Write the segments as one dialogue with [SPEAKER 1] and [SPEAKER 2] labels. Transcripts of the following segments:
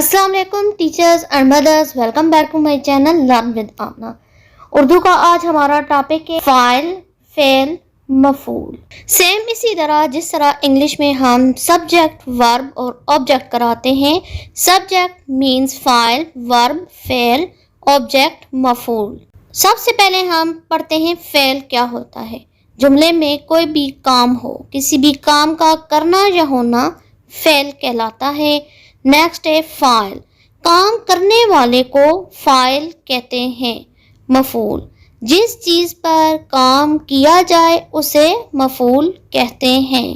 [SPEAKER 1] السلام علیکم teachers and mothers, welcome back to my channel learn with Amna. Urdu کا آج ہمارا ٹاپک ہے فاعل، فعل، مفعول۔ سیم اسی طرح جس طرح انگلش میں ہم سبجیکٹ، ورب اور آبجیکٹ کراتے ہیں۔ سبجیکٹ مینز فاعل، ورب فعل، آبجیکٹ مفعول۔ سب سے پہلے ہم پڑھتے ہیں فعل کیا ہوتا ہے۔ جملے میں کوئی بھی کام ہو، کسی بھی کام کا کرنا یا ہونا فعل کہلاتا ہے۔ نیکسٹ ہے فاعل، کام کرنے والے کو فاعل کہتے ہیں۔ مفعول، جس چیز پر کام کیا جائے اسے مفعول کہتے ہیں۔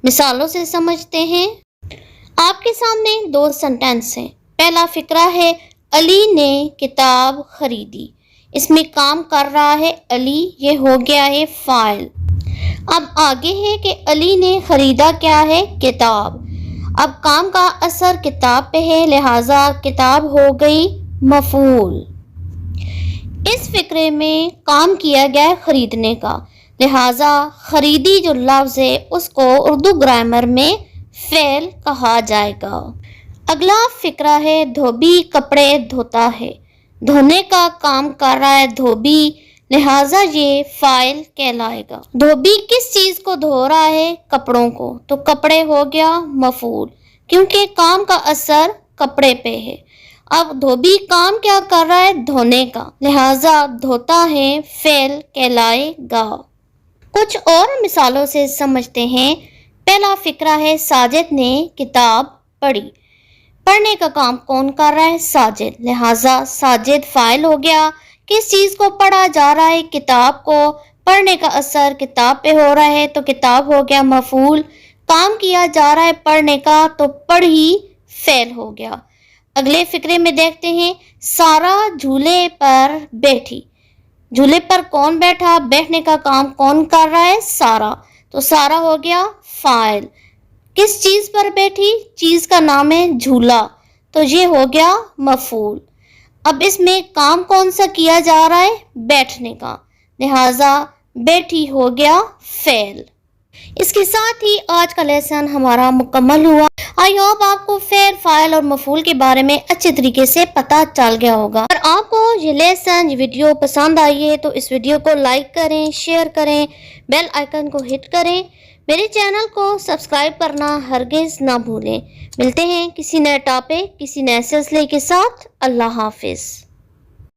[SPEAKER 1] مثالوں سے سمجھتے ہیں۔ آپ کے سامنے دو سینٹینس ہیں۔ پہلا فقرہ ہے علی نے کتاب خریدی۔ اس میں کام کر رہا ہے علی، یہ ہو گیا ہے فاعل۔ اب آگے ہے کہ علی نے خریدا کیا ہے؟ کتاب۔ اب کام کا اثر کتاب پہ ہے، لہٰذا کتاب ہو گئی مفعول۔ اس فقرے میں کام کیا گیا ہے خریدنے کا، لہٰذا خریدی جو لفظ ہے اس کو اردو گرامر میں فعل کہا جائے گا۔ اگلا فقرہ ہے دھوبی کپڑے دھوتا ہے۔ دھونے کا کام کر رہا ہے دھوبی، لہٰذا یہ فاعل کہلائے گا۔ دھوبی کس چیز کو دھو رہا ہے؟ کپڑوں کو، تو کپڑے ہو گیا مفعول، کیونکہ کام کا اثر کپڑے پہ ہے۔ اب دھوبی کام کیا کر رہا ہے؟ دھونے کا، لہٰذا دھوتا ہے فعل کہلائے گا۔ کچھ اور مثالوں سے سمجھتے ہیں۔ پہلا فقرہ ہے ساجد نے کتاب پڑھی۔ پڑھنے کا کام کون کر رہا ہے؟ ساجد، لہٰذا ساجد فاعل ہو گیا۔ کس چیز کو پڑھا جا رہا ہے؟ کتاب کو۔ پڑھنے کا اثر کتاب پہ ہو رہا ہے تو کتاب ہو گیا مفعول۔ کام کیا جا رہا ہے پڑھنے کا تو پڑھی فعل ہو گیا۔ اگلے فقرے میں دیکھتے ہیں سارا جھولے پر بیٹھی۔ جھولے پر کون بیٹھا؟ بیٹھنے کا کام کون کر رہا ہے؟ سارا، تو سارا ہو گیا فاعل۔ کس چیز پر بیٹھی؟ چیز کا نام ہے جھولا، تو یہ ہو گیا مفعول۔ اب اس میں کام کون سا کیا جا رہا ہے؟ بیٹھنے کا، لہٰذا بیٹھی ہو گیا فعل۔ اس کے ساتھ ہی آج کا لیسن ہمارا مکمل ہوا۔ آئی ہوپ آپ کو فعل، فاعل اور مفعول کے بارے میں اچھے طریقے سے پتہ چل گیا ہوگا۔ اگر آپ کو یہ لیسن، یہ ویڈیو پسند آئی ہے تو اس ویڈیو کو لائک کریں، شیئر کریں، بیل آئیکن کو ہٹ کریں۔ میرے چینل کو سبسکرائب کرنا ہرگز نہ بھولیں۔ ملتے ہیں کسی نئے ٹاپک، کسی نئے سلسلے کے ساتھ۔ اللہ حافظ۔